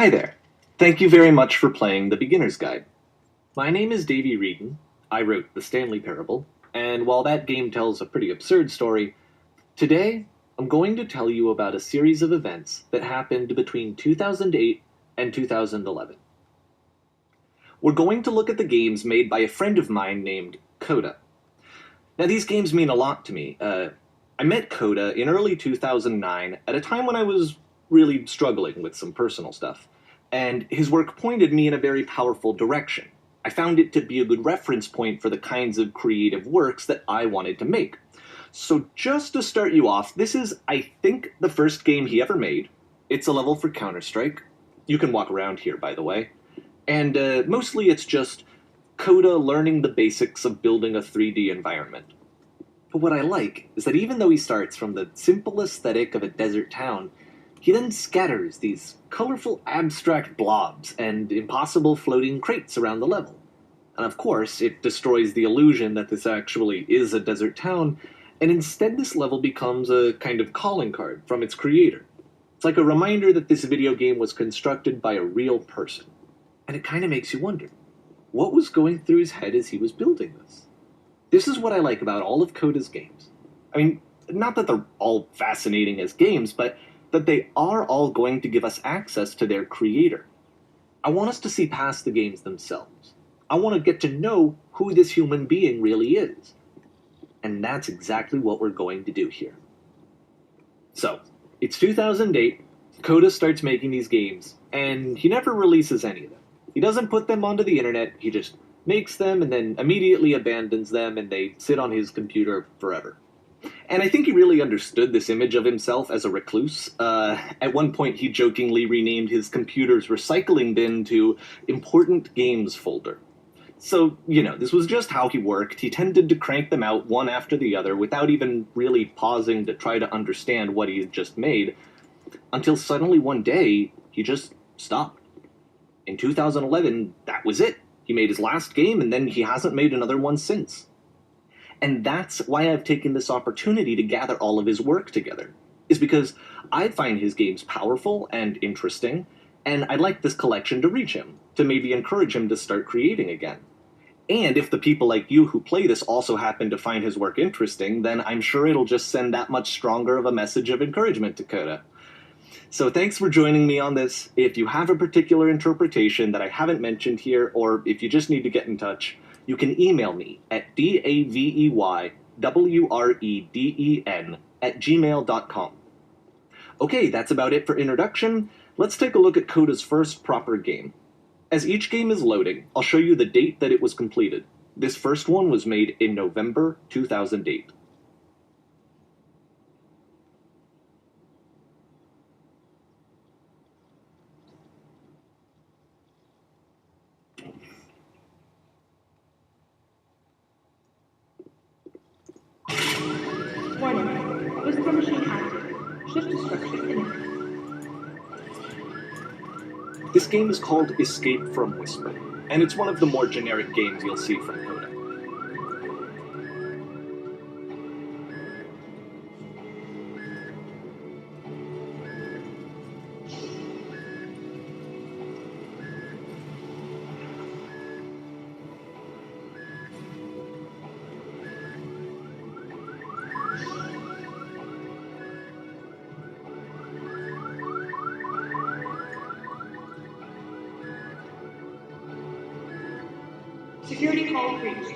Hi there. Thank you very much for playing The Beginner's Guide. My name is Davey Reedon. I wrote The Stanley Parable, and while that game tells a pretty absurd story, today I'm going to tell you about a series of events that happened between 2008 and 2011. We're going to look at the games made by a friend of mine named Coda. Now, these games mean a lot to me. I met Coda in early 2009 at a time when I was really struggling with some personal stuff, and his work pointed me in a very powerful direction. I found it to be a good reference point for the kinds of creative works that I wanted to make. So just to start you off, this is, I think, the first game he ever made. It's a level for Counter-Strike. You can walk around here, by the way. And mostly it's just Coda learning the basics of building a 3D environment. But what I like is that even though he starts from the simple aesthetic of a desert town, he then scatters these colorful abstract blobs and impossible floating crates around the level. And of course, it destroys the illusion that this actually is a desert town, and instead this level becomes a kind of calling card from its creator. It's like a reminder that this video game was constructed by a real person. And it kind of makes you wonder, what was going through his head as he was building this? This is what I like about all of Coda's games. I mean, not that they're all fascinating as games, but that they are all going to give us access to their creator. I want us to see past the games themselves. I want to get to know who this human being really is. And that's exactly what we're going to do here. So, it's 2008, Coda starts making these games, and he never releases any of them. He doesn't put them onto the internet, he just makes them and then immediately abandons them, and they sit on his computer forever. And I think he really understood this image of himself as a recluse. At one point, he jokingly renamed his computer's recycling bin to Important Games Folder. So, this was just how he worked. He tended to crank them out one after the other without even really pausing to try to understand what he had just made, until suddenly one day, he just stopped. In 2011, that was it. He made his last game, and then he hasn't made another one since. And that's why I've taken this opportunity to gather all of his work together, is because I find his games powerful and interesting, and I'd like this collection to reach him, to maybe encourage him to start creating again. And if the people like you who play this also happen to find his work interesting, then I'm sure it'll just send that much stronger of a message of encouragement to Coda. So thanks for joining me on this. If you have a particular interpretation that I haven't mentioned here, or if you just need to get in touch, you can email me at daveywreden@gmail.com. Okay, that's about it for introduction. Let's take a look at Coda's first proper game. As each game is loading, I'll show you the date that it was completed. This first one was made in November 2008. Warning. Whisper machine active. Shift destruction imminent. This game is called Escape from Whisper, and it's one of the more generic games you'll see from Coda. Security call breached.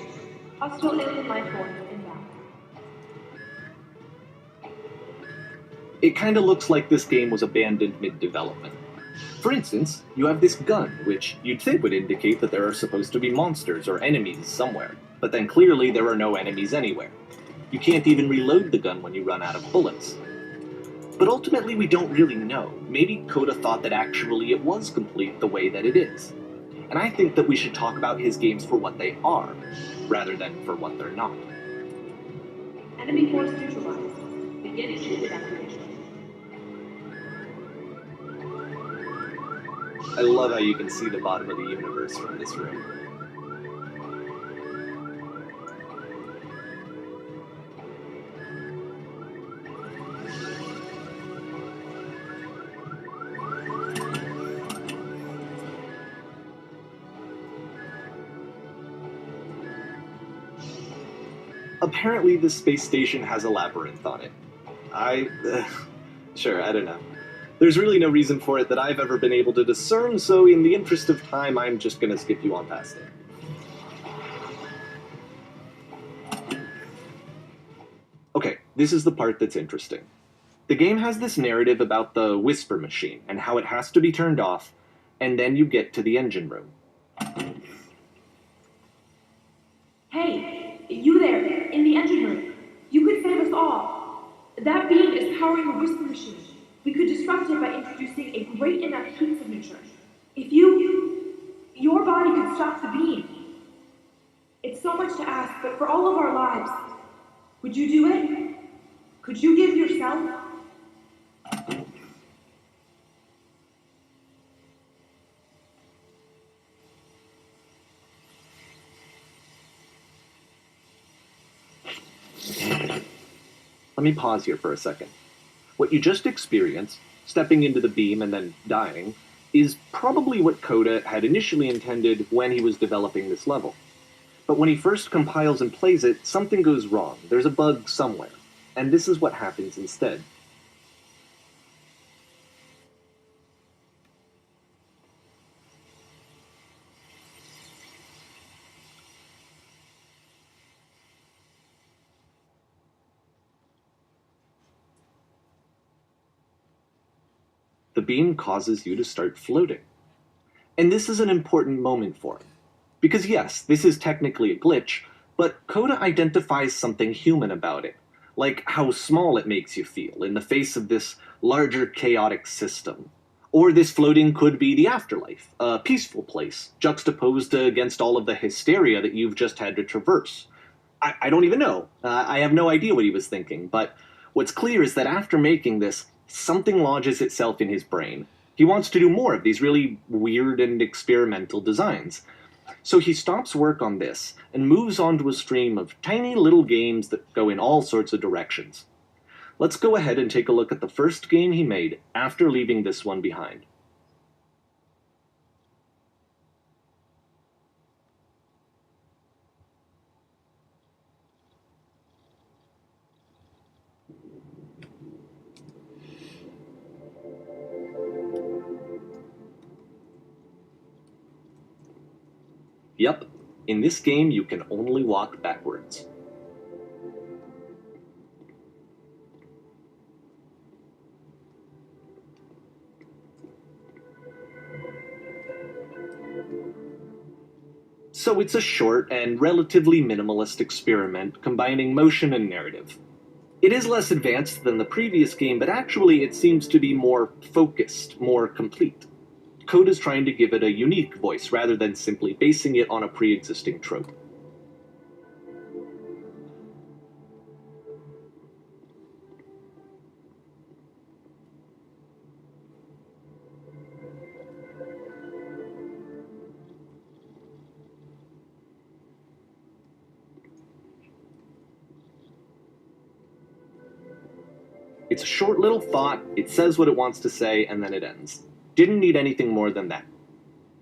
Hostile alien life form inbound. It kinda looks like this game was abandoned mid-development. For instance, you have this gun, which you'd think would indicate that there are supposed to be monsters or enemies somewhere, but then clearly there are no enemies anywhere. You can't even reload the gun when you run out of bullets. But ultimately we don't really know. Maybe Coda thought that actually it was complete the way that it is. And I think that we should talk about his games for what they are, rather than for what they're not. Enemy force neutralized. Begin shield evacuation. I love how you can see the bottom of the universe from this room. Apparently, this space station has a labyrinth on it. Sure, I don't know. There's really no reason for it that I've ever been able to discern, so in the interest of time, I'm just gonna skip you on past it. Okay, this is the part that's interesting. The game has this narrative about the whisper machine and how it has to be turned off, and then you get to the engine room. Hey, you there, in the engine room. You could save us all. That beam is powering the whisper machine. We could disrupt it by introducing a great enough heat signature. If your body could stop the beam. It's so much to ask, but for all of our lives, would you do it? Could you give yourself? Let me pause here for a second. What you just experienced, stepping into the beam and then dying, is probably what Coda had initially intended when he was developing this level. But when he first compiles and plays it, something goes wrong. There's a bug somewhere. And this is what happens instead. The beam causes you to start floating. And this is an important moment for him. Because yes, this is technically a glitch, but Coda identifies something human about it, like how small it makes you feel in the face of this larger chaotic system. Or this floating could be the afterlife, a peaceful place, juxtaposed against all of the hysteria that you've just had to traverse. I don't even know. I have no idea what he was thinking, but what's clear is that after making this, something lodges itself in his brain. He wants to do more of these really weird and experimental designs. So he stops work on this and moves on to a stream of tiny little games that go in all sorts of directions. Let's go ahead and take a look at the first game he made after leaving this one behind. Yep, in this game you can only walk backwards. So it's a short and relatively minimalist experiment combining motion and narrative. It is less advanced than the previous game, but actually it seems to be more focused, more complete. Code is trying to give it a unique voice rather than simply basing it on a pre-existing trope. It's a short little thought, it says what it wants to say, and then it ends. Didn't need anything more than that.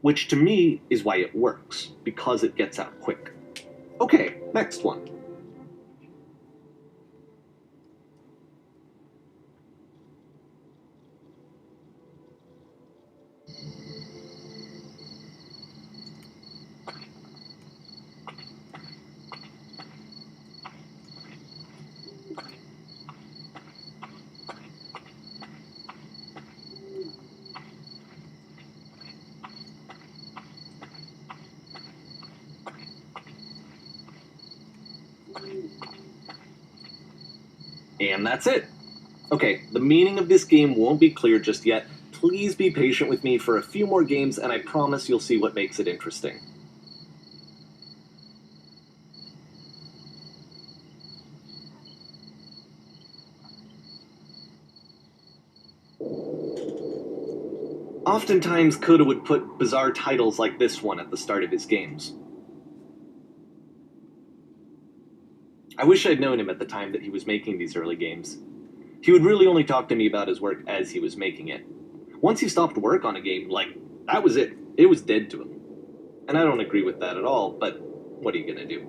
Which to me is why it works, because it gets out quick. Okay, next one. And that's it. Okay, the meaning of this game won't be clear just yet. Please be patient with me for a few more games, and I promise you'll see what makes it interesting. Oftentimes, Coda would put bizarre titles like this one at the start of his games. I wish I'd known him at the time that he was making these early games. He would really only talk to me about his work as he was making it. Once he stopped work on a game, that was it. It was dead to him. And I don't agree with that at all, but what are you gonna do?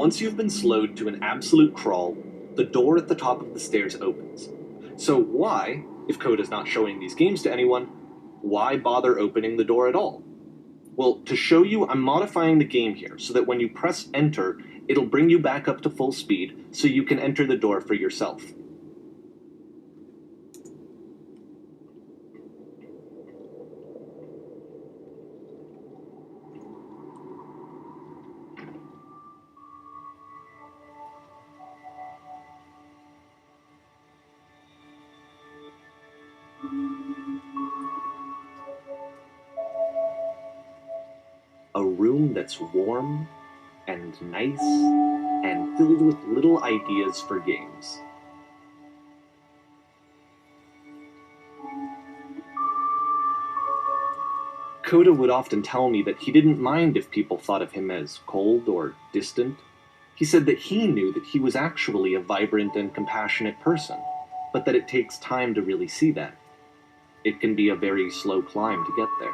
Once you've been slowed to an absolute crawl, the door at the top of the stairs opens. So why, if Coda's not showing these games to anyone, why bother opening the door at all? Well, to show you, I'm modifying the game here so that when you press enter, it'll bring you back up to full speed so you can enter the door for yourself. A room that's warm and nice and filled with little ideas for games. Coda would often tell me that he didn't mind if people thought of him as cold or distant. He said that he knew that he was actually a vibrant and compassionate person, but that it takes time to really see that. It can be a very slow climb to get there.